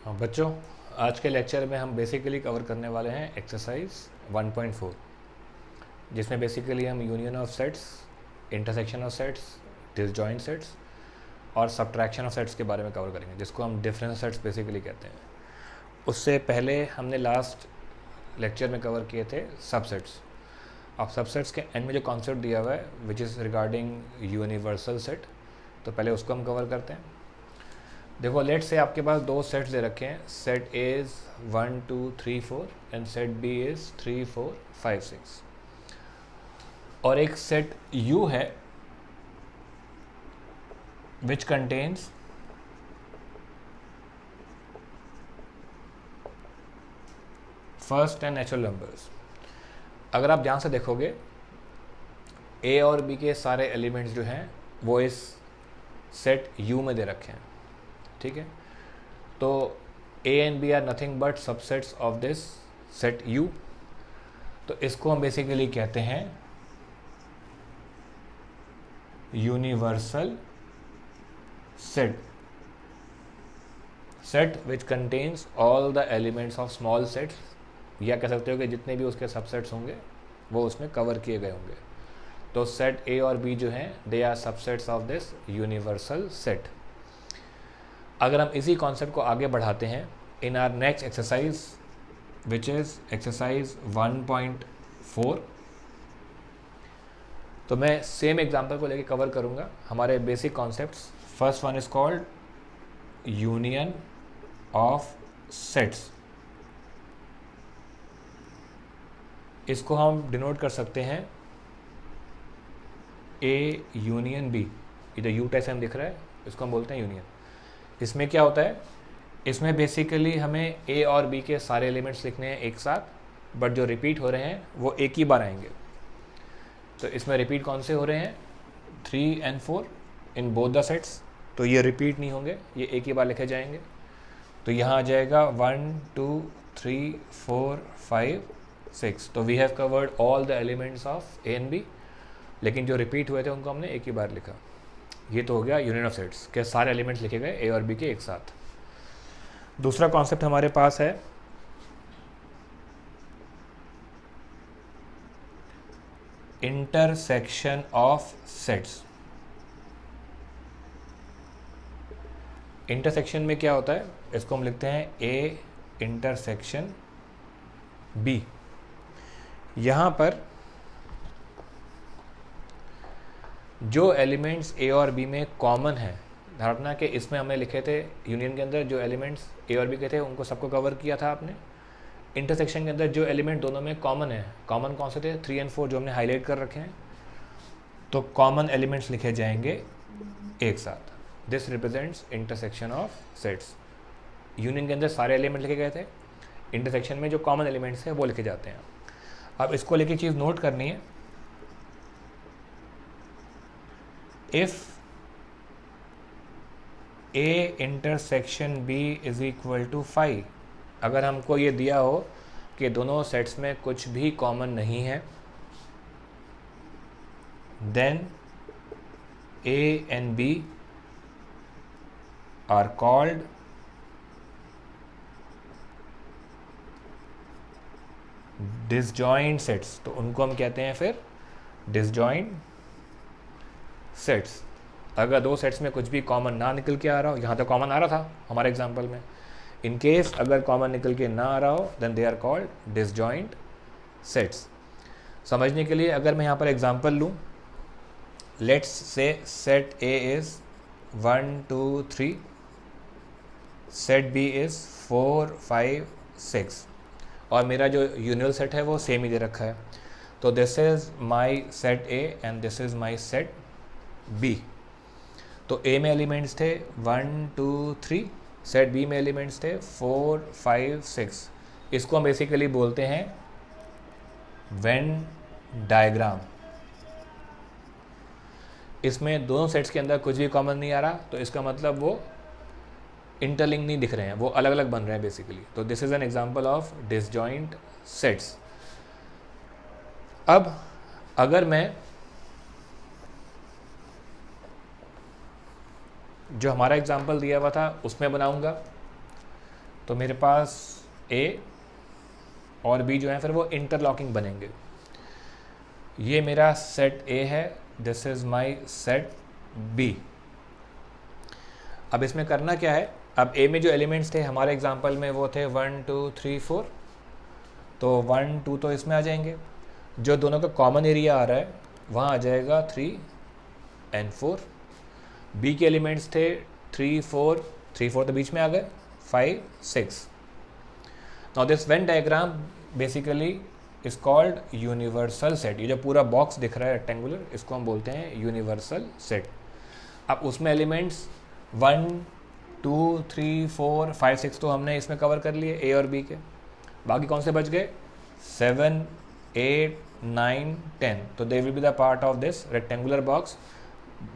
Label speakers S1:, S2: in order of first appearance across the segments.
S1: हाँ बच्चों, आज के लेक्चर में हम बेसिकली कवर करने वाले हैं एक्सरसाइज 1.4, जिसमें बेसिकली हम union of sets, intersection of sets, disjoint sets और सब्ट्रैक्शन ऑफ सेट्स के बारे में कवर करेंगे, जिसको हम डिफरेंस सेट्स बेसिकली कहते हैं। उससे पहले हमने लास्ट लेक्चर में कवर किए थे सबसेट्स। अब सबसेट्स के एंड में जो कॉन्सेप्ट दिया हुआ है which is regarding universal set, तो पहले उसको हम कवर करते हैं। देखो, लेट से आपके पास दो सेट्स दे रखे हैं, set A is 1 2 3 4 and set B is 3 4 5 6, और एक सेट यू है which contains first and natural numbers. अगर आप ध्यान से देखोगे, ए और बी के सारे एलिमेंट्स जो हैं वो इस सेट यू में दे रखे हैं, ठीक है। तो A and B are nothing but subsets of this set U. तो इसको हम बेसिकली कहते हैं universal set, set which contains all the elements of small sets, या कह सकते हो कि जितने भी उसके सबसेट्स होंगे वो उसमें कवर किए गए होंगे। तो सेट ए और बी जो हैं they are subsets of this universal set. अगर हम इसी कॉन्सेप्ट को आगे बढ़ाते हैं in our next exercise which is exercise 1.4, तो मैं सेम एग्जांपल को लेके कवर करूँगा हमारे basic concepts. First one is called union of sets. इसको हम डिनोट कर सकते हैं ए यूनियन बी, इधर यू टाइप से हम दिख रहा है, इसको हम बोलते हैं यूनियन। इसमें क्या होता है, इसमें बेसिकली हमें ए और बी के सारे एलिमेंट्स लिखने हैं एक साथ, बट जो रिपीट हो रहे हैं वो एक ही बार आएंगे। तो इसमें रिपीट कौन से हो रहे हैं, 3 and 4 in both the sets, तो ये रिपीट नहीं होंगे, ये एक ही बार लिखे जाएंगे। तो यहाँ आ जाएगा 1 2 3 4 5 6। तो we have covered all the elements of A and B, लेकिन जो रिपीट हुए थे उनको हमने एक ही बार लिखा। ये तो हो गया यूनियन ऑफ सेट्स के सारे एलिमेंट्स लिखे गए ए और बी के एक साथ। दूसरा कॉन्सेप्ट हमारे पास है इंटरसेक्शन ऑफ सेट्स। इंटरसेक्शन में क्या होता है, इसको हम लिखते हैं ए इंटरसेक्शन बी। यहाँ पर जो एलिमेंट्स ए और बी में कॉमन है, धारणा के इसमें हमने लिखे थे यूनियन के अंदर जो एलिमेंट्स ए और बी के थे उनको सबको कवर किया था आपने। इंटरसेक्शन के अंदर जो एलिमेंट दोनों में कॉमन है, कॉमन कौन से थे, 3 and 4 जो हमने हाईलाइट कर रखे हैं, तो कॉमन एलिमेंट्स लिखे जाएंगे एक साथ। This represents intersection of sets. Union के अंदर सारे एलिमेंट लिखे गए थे, इंटरसेक्शन में जो कॉमन एलिमेंट्स हैं वो लिखे जाते हैं। अब इसको लेके चीज़ नोट करनी है, if a intersection b is equal to 5, अगर हमको ये दिया हो कि दोनों सेट्स में कुछ भी कॉमन नहीं है, then a and b are called disjoint sets। तो उनको हम कहते हैं फिर disjoint सेट्स। अगर दो सेट्स में कुछ भी कॉमन ना निकल के आ रहा हो, यहाँ तो कॉमन आ रहा था हमारे एग्जांपल में, इन केस अगर कॉमन निकल के ना आ रहा हो then they are called disjoint sets. समझने के लिए अगर मैं यहाँ पर एग्जांपल लूँ, let's say set A is 1 2 3, set B is 4 5 6, और मेरा जो यूनियल सेट है वो सेम ही दे रखा है। तो this is my set A and this is my set B. तो ए में एलिमेंट्स थे 1 2 3, सेट बी में एलिमेंट्स थे 4 5 6। इसको हम बेसिकली बोलते हैं वेन डायग्राम। इसमें दोनों सेट्स के अंदर कुछ भी कॉमन नहीं आ रहा, तो इसका मतलब वो इंटरलिंक नहीं दिख रहे हैं, वो अलग अलग बन रहे हैं बेसिकली। तो this is an example of disjoint sets. अब अगर मैं जो हमारा एग्जाम्पल दिया हुआ था उसमें बनाऊंगा, तो मेरे पास ए और बी जो है फिर वो इंटरलॉकिंग बनेंगे। ये मेरा सेट ए है, this is my set B. अब इसमें करना क्या है, अब ए में जो एलिमेंट्स थे हमारे एग्जांपल में वो थे 1 2 3 4, तो 1 2 तो इसमें आ जाएंगे। जो दोनों का कॉमन एरिया आ रहा है वहाँ आ जाएगा 3 and 4। बी के एलिमेंट्स थे 3 4 तो बीच में आ गए 5 6। Now this Venn diagram basically is called universal set. ये जो पूरा बॉक्स दिख रहा है रेक्टेंगुलर, इसको हम बोलते हैं यूनिवर्सल सेट। अब उसमें एलिमेंट्स 1 2 3 4 5 6 तो हमने इसमें कवर कर लिए ए और बी के। बाकी कौन से बच गए 7 8 9 10, तो they will be the part of this rectangular box,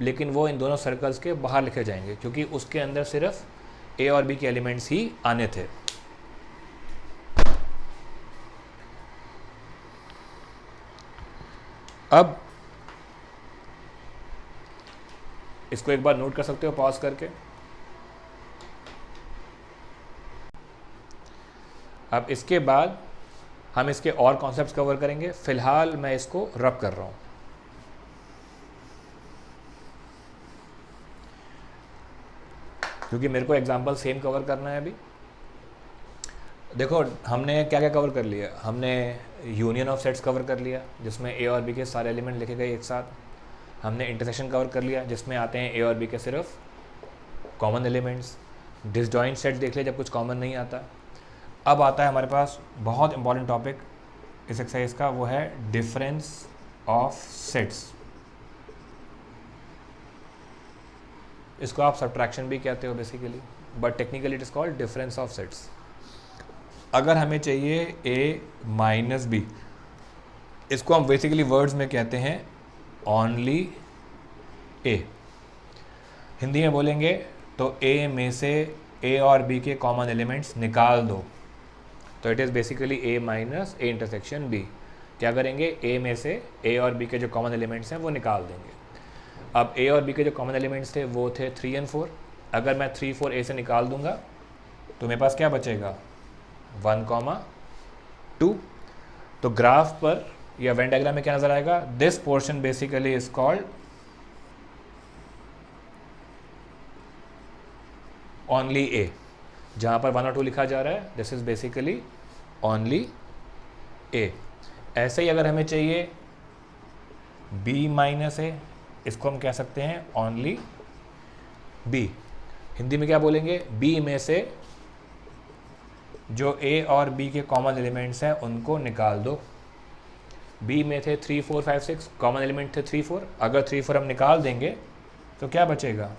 S1: लेकिन वो इन दोनों सर्कल्स के बाहर लिखे जाएंगे क्योंकि उसके अंदर सिर्फ ए और बी के एलिमेंट्स ही आने थे। अब इसको एक बार नोट कर सकते हो पॉज करके। अब इसके बाद हम इसके और कॉन्सेप्ट्स कवर करेंगे। फिलहाल मैं इसको रब कर रहा हूं। क्योंकि मेरे को एग्जांपल सेम कवर करना है अभी। देखो हमने क्या क्या कवर कर लिया, हमने यूनियन ऑफ सेट्स कवर कर लिया जिसमें ए और बी के सारे एलिमेंट लिखे गए एक साथ। हमने इंटरसेक्शन कवर कर लिया जिसमें आते हैं ए और बी के सिर्फ कॉमन एलिमेंट्स। डिसजॉइंट सेट्स देख लिया जब कुछ कॉमन नहीं आता। अब आता है हमारे पास बहुत इंपॉर्टेंट टॉपिक इस एक्सरसाइज का, वो है डिफरेंस ऑफ सेट्स। इसको आप सब्ट्रैक्शन भी कहते हो basically, but technically it is called difference of sets. अगर हमें चाहिए ए माइनस बी, इसको हम बेसिकली वर्ड्स में कहते हैं ओनली ए। हिंदी में बोलेंगे तो ए में से ए और बी के कॉमन एलिमेंट्स निकाल दो, तो it is basically A minus A intersection B. क्या करेंगे, ए में से ए और बी के जो कॉमन एलिमेंट्स हैं वो निकाल देंगे। अब ए और बी के जो कॉमन एलिमेंट्स थे वो थे 3 और 4। अगर मैं 3 4 ए से निकाल दूंगा तो मेरे पास क्या बचेगा 1 2। तो ग्राफ पर या वेन डायग्राम में क्या नजर आएगा, this portion basically is called only A. जहाँ पर 1 और 2 लिखा जा रहा है this is basically only A. ऐसे ही अगर हमें चाहिए बी माइनस ए, इसको हम कह सकते हैं ओनली बी। हिंदी में क्या बोलेंगे, बी में से जो ए और बी के कॉमन एलिमेंट्स हैं उनको निकाल दो। बी में थे 3 4 5 6, कॉमन एलिमेंट थे 3 4। अगर 3 4 हम निकाल देंगे तो क्या बचेगा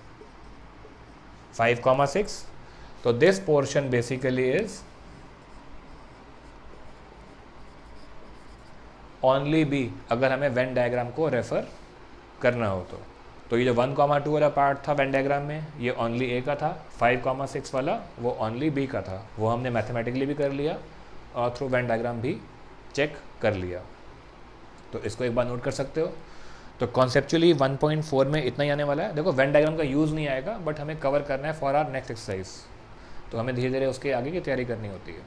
S1: 5 6। तो this portion basically is only B, अगर हमें वेन डायग्राम को रेफर करना हो तो ये जो 1 2 वाला पार्ट था वेन डायग्राम में ये ओनली ए का था। 5 6 वाला वो ओनली बी का था। वो हमने मैथमेटिकली भी कर लिया और थ्रू वेन डायग्राम भी चेक कर लिया। तो इसको एक बार नोट कर सकते हो। तो कॉन्सेप्चुअली 1.4 में इतना ही आने वाला है। देखो वेन डायग्राम का यूज़ नहीं आएगा बट हमें कवर करना है फॉर आवर नेक्स्ट एक्सरसाइज, तो हमें धीरे धीरे उसके आगे की तैयारी करनी होती है।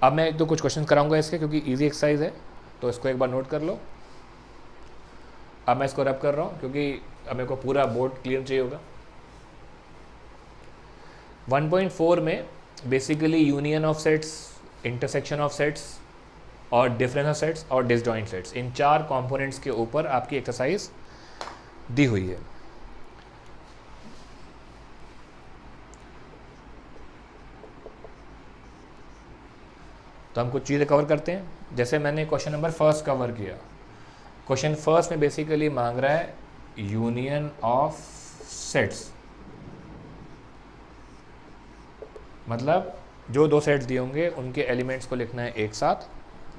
S1: अब मैं एक दो कुछ क्वेश्चन कराऊंगा इसके, क्योंकि ईजी एक्सरसाइज है, तो इसको एक बार नोट कर लो। अब मैं इसको रब कर रहा हूँ क्योंकि अब मेरे को पूरा बोर्ड क्लियर चाहिए होगा। 1.4 में basically union of sets, intersection of sets और डिफरेंस ऑफ सेट्स और डिसजॉइंट सेट्स, इन 4 कंपोनेंट्स के ऊपर आपकी एक्सरसाइज दी हुई है। तो हम कुछ चीज़ें कवर करते हैं। जैसे मैंने क्वेश्चन नंबर फर्स्ट कवर किया। क्वेश्चन फर्स्ट में बेसिकली मांग रहा है यूनियन ऑफ सेट्स, मतलब जो 2 सेट्स दिए होंगे उनके एलिमेंट्स को लिखना है एक साथ,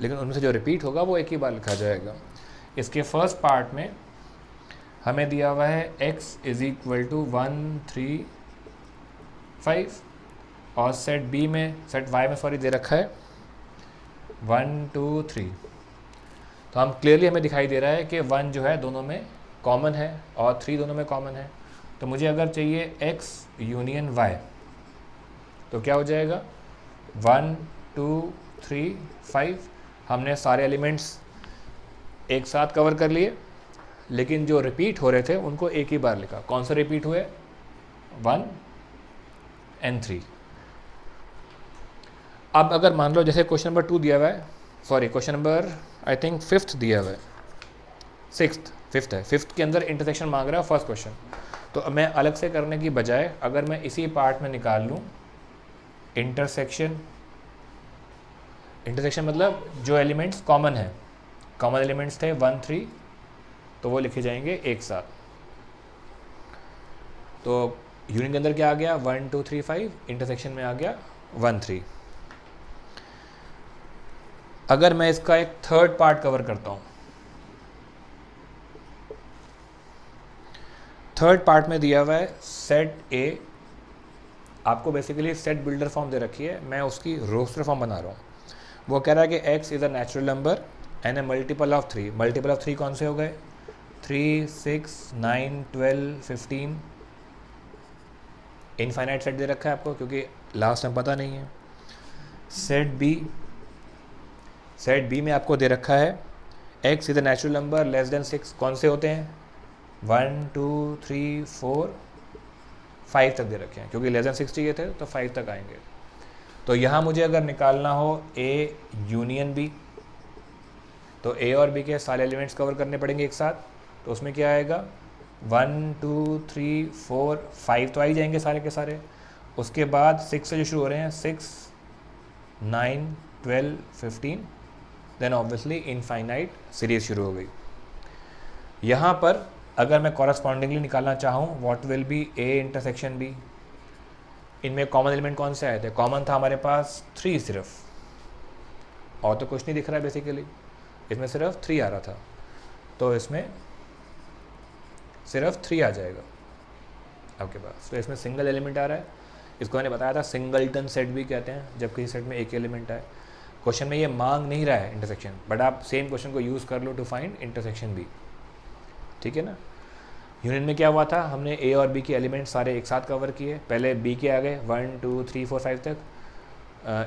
S1: लेकिन उनमें से जो रिपीट होगा वो एक ही बार लिखा जाएगा। इसके फर्स्ट पार्ट में हमें दिया हुआ है x = 1 3 5 और सेट बी में, सेट वाई में सॉरी दे रखा है 1 2 3। तो हम क्लियरली हमें दिखाई दे रहा है कि 1 जो है दोनों में कॉमन है और 3 दोनों में कॉमन है। तो मुझे अगर चाहिए x यूनियन y, तो क्या हो जाएगा 1 2 3 5, हमने सारे एलिमेंट्स एक साथ कवर कर लिए, लेकिन जो रिपीट हो रहे थे उनको एक ही बार लिखा। कौन से रिपीट हुए? 1 and 3। अब अगर मान लो जैसे क्वेश्चन नंबर 2 दिया हुआ है, sorry question number I think 5th दिया हुआ है, 5th है, 5th के अंदर इंटरसेक्शन मांग रहा है फर्स्ट क्वेश्चन। तो मैं अलग से करने की बजाय अगर मैं इसी पार्ट में निकाल लूँ इंटरसेक्शन मतलब जो एलिमेंट्स कॉमन है, कॉमन एलिमेंट्स थे 1 3, तो वो लिखे जाएंगे एक साथ। तो यूनियन के अंदर क्या आ गया 1 2 3 5, इंटरसेक्शन में आ गया 1 3। अगर मैं इसका एक थर्ड पार्ट कवर करता हूँ, थर्ड पार्ट में दिया हुआ है सेट ए, आपको बेसिकली सेट बिल्डर फॉर्म दे रखी है, मैं उसकी रोस्टर फॉर्म बना रहा हूँ। वो कह रहा है कि x is a natural number and A multiple of 3। Multiple of 3 कौन से हो गए? 3 6 9 12 15। इनफाइनाइट सेट दे रखा है आपको क्योंकि लास्ट टाइम पता नहीं है। सेट बी में आपको दे रखा है x is a natural number less than 6। कौन से होते हैं? 1 2 3 4 5 तक दे रखे हैं, क्योंकि लेस देन 6 चाहिए थे तो 5 तक आएंगे। तो यहाँ मुझे अगर निकालना हो A यूनियन B, तो A और B के सारे एलिमेंट्स कवर करने पड़ेंगे एक साथ। तो उसमें क्या आएगा 1 2 3 4 5 तो आ ही जाएंगे सारे के सारे। उसके बाद 6 से जो शुरू हो रहे हैं 6 9 12 15, देन ऑब्वियसली इनफाइनाइट सीरीज शुरू हो गई। यहाँ पर अगर मैं कॉरस्पॉन्डिंगली निकालना चाहूँ what will be A intersection B, इनमें कॉमन एलिमेंट कौन से आए थे? कॉमन था हमारे पास 3 सिर्फ, और तो कुछ नहीं दिख रहा है बेसिकली, इसमें सिर्फ 3 आ रहा था, तो इसमें सिर्फ 3 आ जाएगा आपके पास। तो इसमें सिंगल एलिमेंट आ रहा है, इसको मैंने बताया था सिंगलटन सेट भी कहते हैं जब किसी सेट में एक एलिमेंट आए। क्वेश्चन में ये मांग नहीं रहा है इंटरसेक्शन, बट आप सेम क्वेश्चन को यूज़ कर लो टू फाइंड इंटरसेक्शन बी, ठीक है ना। यूनियन में क्या हुआ था, हमने ए और बी के एलिमेंट सारे एक साथ कवर किए। पहले बी के आ गए 1 2 3 4 5 तक।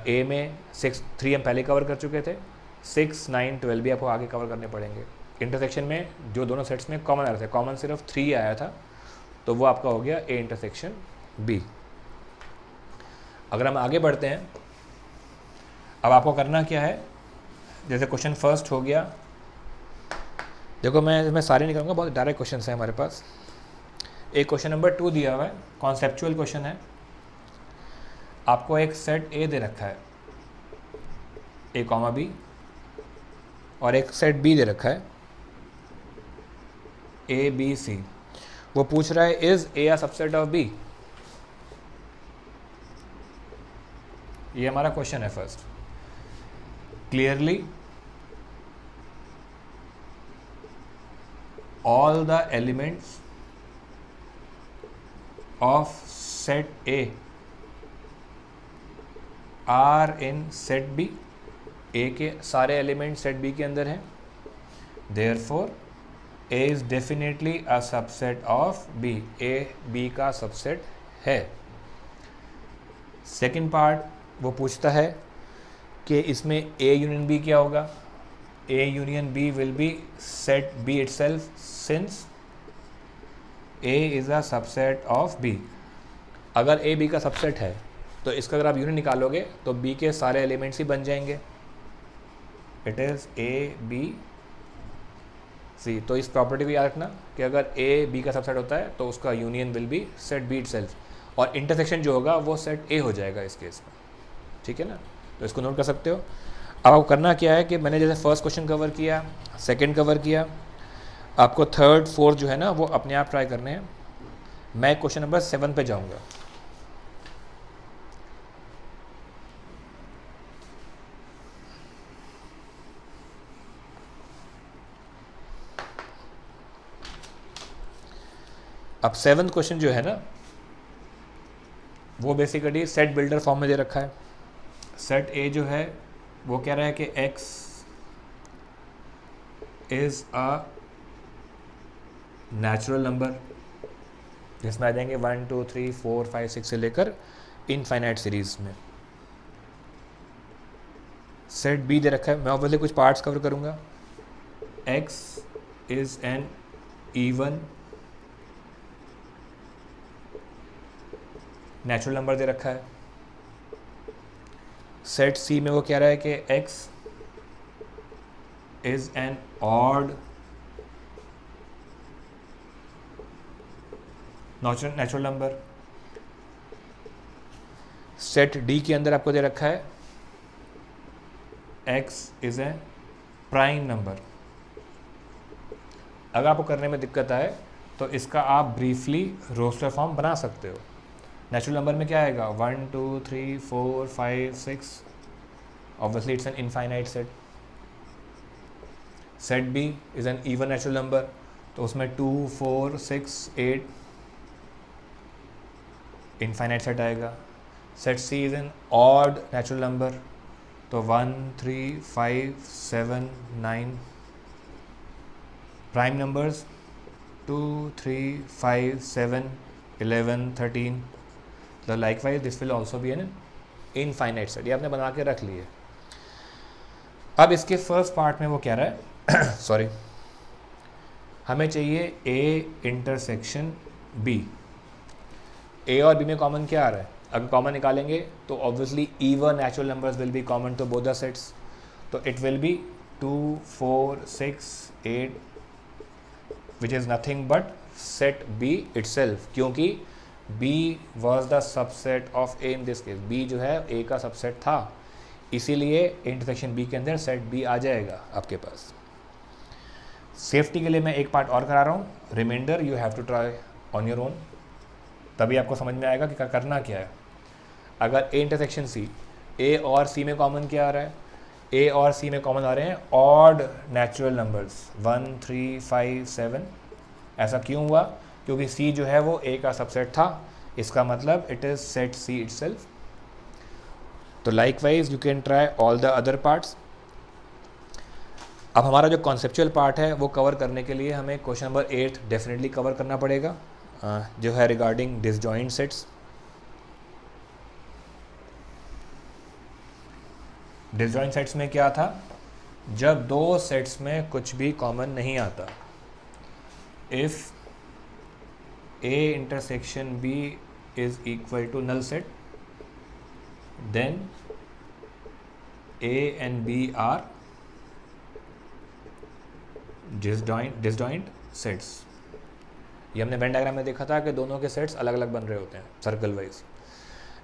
S1: ए में 6 3 हम पहले कवर कर चुके थे, 6 9 12 भी आपको आगे कवर करने पड़ेंगे। इंटरसेक्शन में जो दोनों सेट्स में कॉमन आ रहे थे, कॉमन सिर्फ 3 आया था, तो वो आपका हो गया ए इंटरसेक्शन बी। अगर हम आगे बढ़ते हैं, अब आपको करना क्या है, जैसे क्वेश्चन फर्स्ट हो गया, देखो मैं सारे निकालूंगा, बहुत डायरेक्ट क्वेश्चन है हमारे पास। एक क्वेश्चन नंबर 2 दिया हुआ है, कॉन्सेप्चुअल क्वेश्चन है। आपको एक सेट ए दे रखा है A कॉमा बी, और एक सेट बी दे रखा है A B C। वो पूछ रहा है is A a subset of B। ये हमारा क्वेश्चन है first. Clearly all the elements of set A are in set B। A के सारे एलिमेंट सेट B के अंदर हैं, therefore A is definitely a subset of B। A B का subset है। सेकेंड पार्ट वो पूछता है कि इसमें A यूनियन B क्या होगा। A union B will be set B itself since A is a subset of B। अगर A B का सबसेट है तो इसका अगर आप यूनियन निकालोगे तो B के सारे एलिमेंट्स ही बन जाएंगे। It is A B C। तो इस प्रॉपर्टी को याद रखना कि अगर A B का सबसेट होता है तो उसका union will be set B itself, और इंटरसेक्शन जो होगा वो सेट A हो जाएगा इस केस में, ठीक है ना। तो इसको नोट कर सकते हो। अब आपको करना क्या है कि मैंने जैसे फर्स्ट क्वेश्चन कवर किया, सेकंड कवर किया, आपको थर्ड फोर्थ जो है ना वो अपने आप ट्राई करने हैं। मैं क्वेश्चन नंबर 7 पे जाऊंगा। अब 7th क्वेश्चन जो है ना वो बेसिकली सेट बिल्डर फॉर्म में दे रखा है। सेट ए जो है वो कह रहा है कि x is a natural number, जिसमें आ जाएंगे 1 2 3 4 5 6 से लेकर इनफाइनाइट सीरीज में। सेट बी दे रखा है, मैं ऑब्वियसली कुछ पार्ट्स कवर करूँगा। x is an even natural number दे रखा है। सेट सी में वो कह रहा है कि x is an odd natural number. Set D के अंदर आपको दे रखा है x is a prime number. अगर आपको करने में दिक्कत आए तो इसका आप ब्रीफली रोस्टर फॉर्म बना सकते हो। नेचुरल नंबर में क्या आएगा, 1 2 3 4 5 6, obviously it's an infinite set. Set B is an even natural number, तो उसमें 2 4 6 8 इनफाइनाइट सेट आएगा। Set C is an odd natural number, तो 1 3 5 7 9 प्राइम नंबर्स 2 3 5 7 11 13। तो likewise this will also be N infinite set. ये आपने बना के रख लिए। अब इसके फर्स्ट पार्ट में वो कह रहा है सॉरी, हमें चाहिए A इंटरसेक्शन B। A और B में कॉमन क्या आ रहा है, अगर कॉमन निकालेंगे तो obviously even natural numbers will be common to both the sets, तो it will be 2 4 6 8 which is nothing but set B itself, क्योंकि B was the subset of A in this case. B जो है A का subset था, इसीलिए intersection B के अंदर set B आ जाएगा आपके पास। सेफ्टी के लिए मैं एक पार्ट और करा रहा हूँ, reminder you have to try on your own, तभी आपको समझ में आएगा कि करना क्या है। अगर A इंटरसेक्शन C, A और C में कॉमन क्या आ रहा है, A और C में कॉमन आ रहे हैं ऑड नेचुरल नंबर्स 1 3 5 7। ऐसा क्यों हुआ, क्योंकि C जो है वो A का सबसेट था, इसका मतलब it is set C itself. तो likewise you can try all the other parts. अब हमारा जो कॉन्सेप्चुअल पार्ट है वो कवर करने के लिए हमें क्वेश्चन नंबर 8 डेफिनेटली कवर करना पड़ेगा, जो है regarding disjoint sets. Disjoint sets में क्या था, जब दो सेट्स में कुछ भी कॉमन नहीं आता, if A intersection B is equal to null set, then A and B are disjoint sets. ये हमने वेन डायग्राम में देखा था कि दोनों के सेट्स अलग अलग बन रहे होते हैं सर्कल वाइज।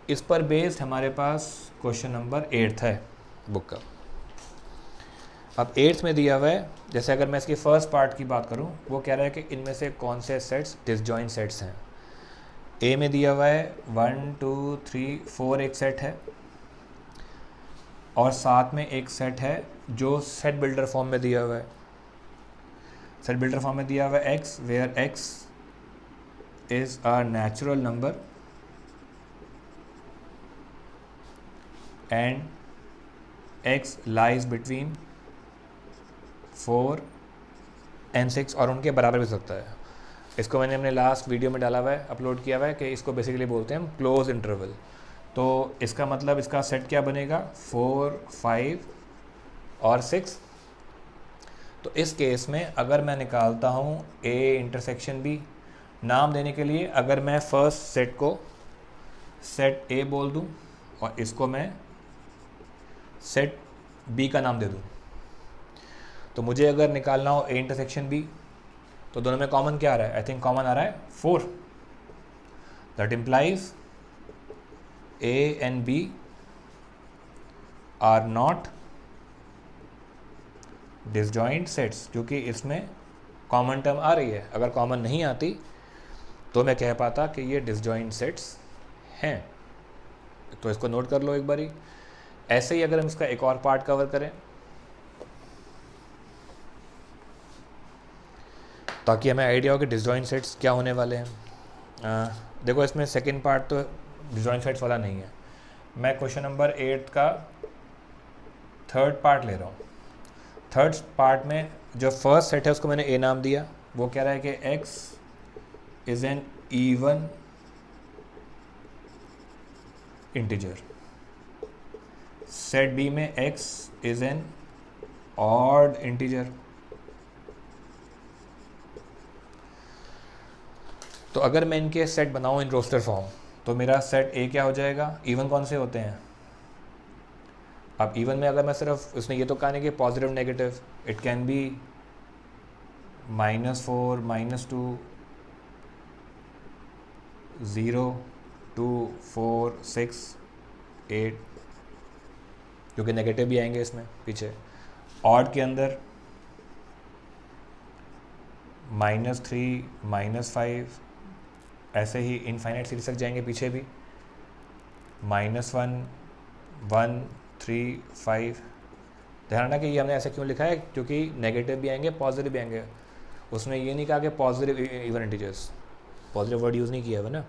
S1: इस पर बेस्ड हमारे पास क्वेश्चन नंबर 8 है बुक का। अब 8th में दिया हुआ है, जैसे अगर मैं इसकी फर्स्ट पार्ट की बात करूं, वो कह रहा है कि इनमें से कौन से सेट्स डिसजॉइंट सेट्स हैं। ए में दिया हुआ है 1 2 3 4 एक सेट है, और साथ में एक सेट है जो सेट बिल्डर फॉर्म में दिया हुआ है। सेट बिल्डर फॉर्म में दिया हुआ है x, where x is a natural number and x lies between 4 and 6, और उनके बराबर भी हो सकता है। इसको मैंने अपने लास्ट वीडियो में डाला हुआ है, अपलोड किया हुआ है, कि इसको बेसिकली बोलते हैं हम क्लोज इंटरवल। तो इसका मतलब इसका सेट क्या बनेगा, 4 5 और 6। तो इस केस में अगर मैं निकालता हूँ A इंटरसेक्शन B, नाम देने के लिए अगर मैं फर्स्ट सेट को सेट A बोल दूँ और इसको मैं सेट B का नाम दे दूँ, तो मुझे अगर निकालना हो A इंटरसेक्शन B, तो दोनों में कॉमन क्या आ रहा है, आई थिंक कॉमन आ रहा है 4। That implies A and B are not disjoint sets, क्योंकि इसमें कॉमन टर्म आ रही है। अगर कॉमन नहीं आती तो मैं कह पाता कि ये डिसजॉइंट सेट्स हैं। तो इसको नोट कर लो एक बारी। ऐसे ही अगर हम इसका एक और पार्ट कवर करें, ताकि हमें आइडिया हो कि डिसजॉइंट सेट्स क्या होने वाले हैं। देखो इसमें सेकंड पार्ट तो डिसजॉइंट सेट्स वाला नहीं है, मैं क्वेश्चन नंबर 8 का थर्ड पार्ट ले रहा हूँ। थर्ड पार्ट में जो फर्स्ट सेट है उसको मैंने ए नाम दिया। वो कह रहा है कि x is an even integer, set B में x is an odd integer. तो अगर मैं इनके सेट बनाऊं इन रोस्टर फॉर्म, तो मेरा सेट ए क्या हो जाएगा, इवन कौन से होते हैं। अब इवन में अगर मैं सिर्फ, उसने ये तो कहा नहीं कि positive negative, it can be -4 -2 0 2 4 6 8, क्योंकि नेगेटिव भी आएंगे इसमें पीछे। ऑड के अंदर -3 -5, ऐसे ही इनफाइनाइट सीरीज तक जाएंगे पीछे भी, -1 1 3 5। ध्यान रखना कि ये हमने ऐसे क्यों लिखा है, क्योंकि नेगेटिव भी आएंगे पॉजिटिव भी आएंगे। उसने ये नहीं कहा कि positive even integers, positive word use नहीं किया है ना।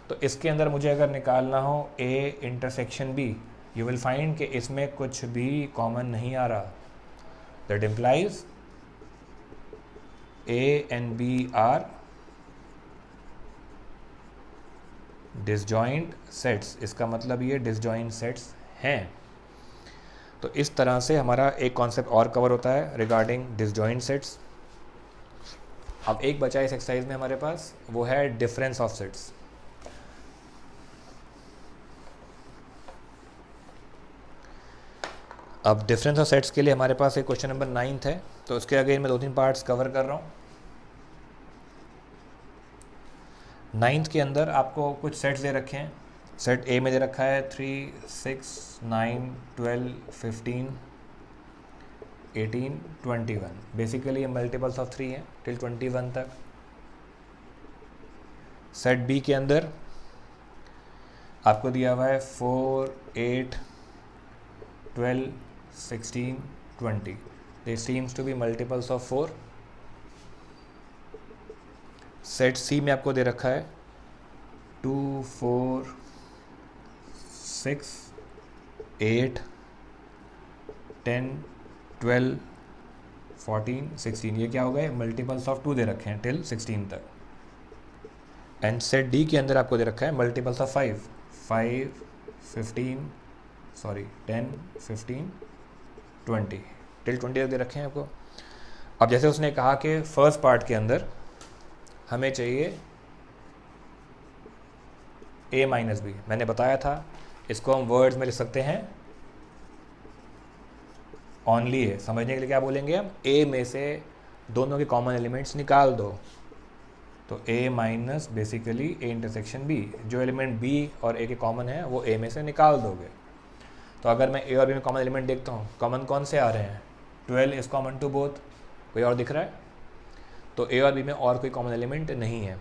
S1: तो इसके अंदर मुझे अगर निकालना हो A intersection B, you will find कि इसमें कुछ भी कॉमन नहीं आ रहा। That implies A and B are disjoint sets. इसका मतलब ये डिसजॉइंट सेट्स हैं। तो इस तरह से हमारा एक कॉन्सेप्ट और कवर होता है रिगार्डिंग डिसजॉइंट सेट्स। अब एक बचा इस एक्सरसाइज में हमारे पास, वो है डिफरेंस ऑफ सेट्स। अब डिफरेंस ऑफ सेट्स के लिए हमारे पास एक क्वेश्चन नंबर 9 है, तो उसके अगेन मैं 2-3 पार्ट्स कवर कर रहा हूँ। 9th के अंदर आपको कुछ सेट्स दे रखे हैं। सेट ए में दे रखा है 3 6 9 12 15 18 21। बेसिकली ये मल्टीपल्स ऑफ 3 हैं टिल 21 तक। सेट बी के अंदर आपको दिया हुआ है 4 8 12 16 20। They seems to be multiples of 4। Set C में आपको दे रखा है 2 4 6 8 10 12 14 16। ये क्या हो गए, मल्टीपल्स ऑफ 2 दे रखे हैं टिल 16 तक। एंड सेट डी के अंदर आपको दे रखा है मल्टीपल्स ऑफ 5 5 15 10 15 20 टिल 20 तक दे रखे हैं आपको। अब जैसे उसने कहा कि फर्स्ट पार्ट के अंदर हमें चाहिए a माइनस बी, मैंने बताया था इसको हम वर्ड्स में लिख सकते हैं ओनली ए। समझने के लिए क्या बोलेंगे हम, a में से दोनों के कॉमन एलिमेंट्स निकाल दो। तो a minus basically a intersection b, जो एलिमेंट b और a के कॉमन है वो a में से निकाल दोगे। तो अगर मैं a और b में कॉमन एलिमेंट देखता हूँ, कॉमन कौन से आ रहे हैं, 12 इज़ कॉमन टू बोथ। कोई और दिख रहा है? तो a और b में और कोई कॉमन एलिमेंट नहीं है।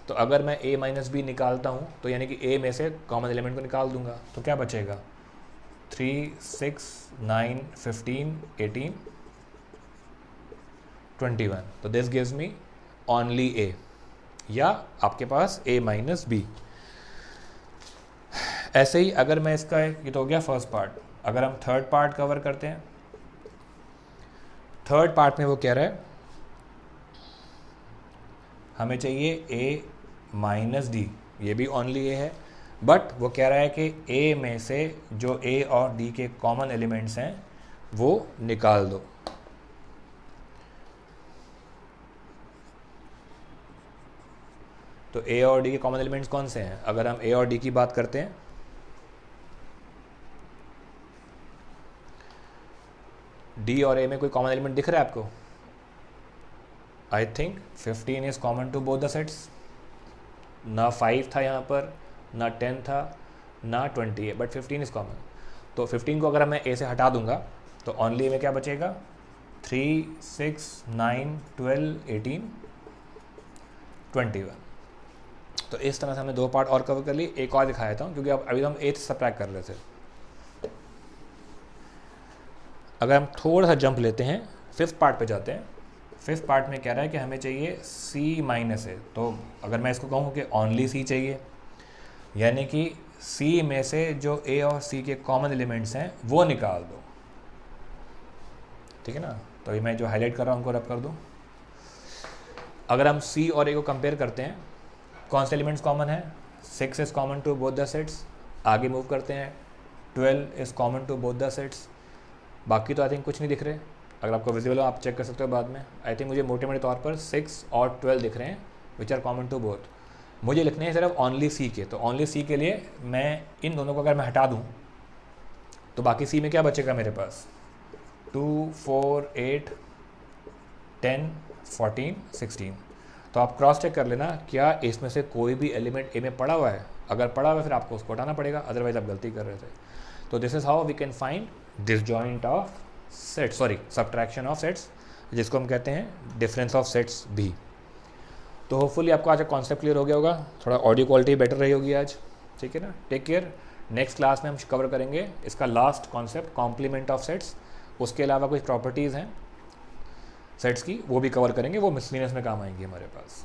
S1: तो अगर मैं a माइनस बी निकालता हूँ, तो यानी कि a में से कॉमन एलिमेंट को निकाल दूंगा, तो क्या बचेगा, 3 6 9 15 18 21। तो this gives me only a, या आपके पास a माइनस बी। ऐसे ही अगर मैं इसका, ये तो हो गया फर्स्ट पार्ट। अगर हम थर्ड पार्ट कवर करते हैं, थर्ड पार्ट में वो कह रहा है हमें चाहिए a माइनस डी, ये भी ओनली a है, बट वो कह रहा है कि a में से जो a और d के कॉमन एलिमेंट्स हैं वो निकाल दो। तो a और d के कॉमन एलिमेंट्स कौन से हैं? अगर हम a और d की बात करते हैं, d और a में कोई कॉमन एलिमेंट दिख रहा है आपको? I think 15 is common to both the sets. ना 5 था यहाँ पर, ना 10 था, ना 20 है, बट 15 इज कॉमन। तो 15 को अगर मैं a से हटा दूंगा तो ओनली में क्या बचेगा, 3 6 9 12 18 21। तो इस तरह से हमने 2 पार्ट और कवर कर लिए। एक और दिखाया था क्योंकि अब अभी हम 8 सब्ट्रैक्ट कर रहे थे। अगर हम थोड़ा सा जंप लेते हैं, 5th पार्ट पे जाते हैं। 5th पार्ट में कह रहा है कि हमें चाहिए c माइनस ए। तो अगर मैं इसको कहूँ कि ओनली c चाहिए, यानी कि c में से जो a और c के कॉमन एलिमेंट्स हैं वो निकाल दो। ठीक है ना? तो अभी मैं जो हाईलाइट कर रहा हूँ उनको रब कर दूँ। अगर हम c और a को कंपेयर करते हैं, कौन से एलिमेंट्स कॉमन है, 6 is common to both the sets. आगे मूव करते हैं, 12 is common to both the sets. बाकी तो आई थिंक कुछ नहीं दिख रहे। अगर आपको विजिबल हो आप चेक कर सकते हो बाद में। आई थिंक मुझे मोटे मोटे तौर पर 6 और 12 दिख रहे हैं which are common to both. मुझे लिखने हैं सिर्फ ओनली सी के, तो ओनली सी के लिए मैं इन दोनों को अगर मैं हटा दूँ तो बाकी सी में क्या बचेगा मेरे पास, 2, 4, 8, 10, 14, 16। तो आप क्रॉस चेक कर लेना क्या इसमें से कोई भी एलिमेंट ए में पड़ा हुआ है। अगर पड़ा हुआ है फिर आपको उसको हटाना पड़ेगा, अदरवाइज आप गलती कर रहे थे। तो this is how we can find disjoint of set, sorry subtraction of sets, जिसको हम कहते हैं डिफरेंस ऑफ सेट्स भी। तो होपफुली आपको आज का कॉन्सेप्ट क्लियर हो गया होगा, थोड़ा ऑडियो क्वालिटी बेटर रही होगी आज, ठीक है ना। Take care. नेक्स्ट क्लास में हम कवर करेंगे इसका last concept complement of sets. उसके अलावा कुछ प्रॉपर्टीज़ हैं सेट्स की वो भी कवर करेंगे, वो मिसलिनियस में काम आएंगी हमारे पास।